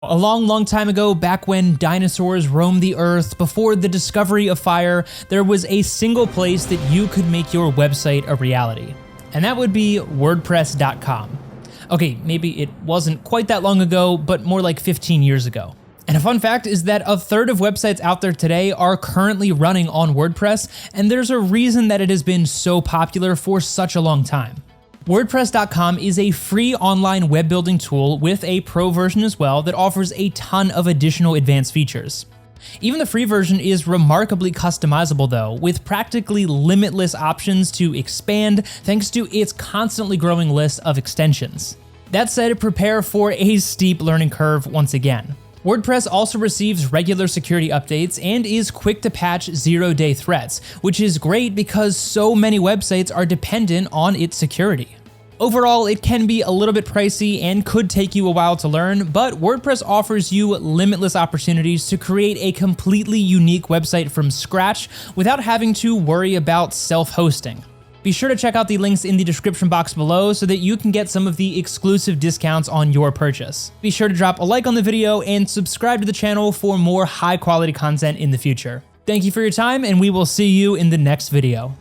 A long time ago, back when dinosaurs roamed the earth, before the discovery of fire, there was a single place that you could make your website a reality. And that would be WordPress.com. Okay, maybe it wasn't quite that long ago, but more like 15 years ago. And a fun fact is that a third of websites out there today are currently running on WordPress, and there's a reason that it has been so popular for such a long time. WordPress.com is a free online web building tool with a pro version as well that offers a ton of additional advanced features. Even the free version is remarkably customizable though, with practically limitless options to expand thanks to its constantly growing list of extensions. That said, prepare for a steep learning curve once again. WordPress also receives regular security updates and is quick to patch zero-day threats, which is great because so many websites are dependent on its security. Overall, it can be a little bit pricey and could take you a while to learn, but WordPress offers you limitless opportunities to create a completely unique website from scratch without having to worry about self-hosting. Be sure to check out the links in the description box below so that you can get some of the exclusive discounts on your purchase. Be sure to drop a like on the video and subscribe to the channel for more high quality content in the future. Thank you for your time, and we will see you in the next video.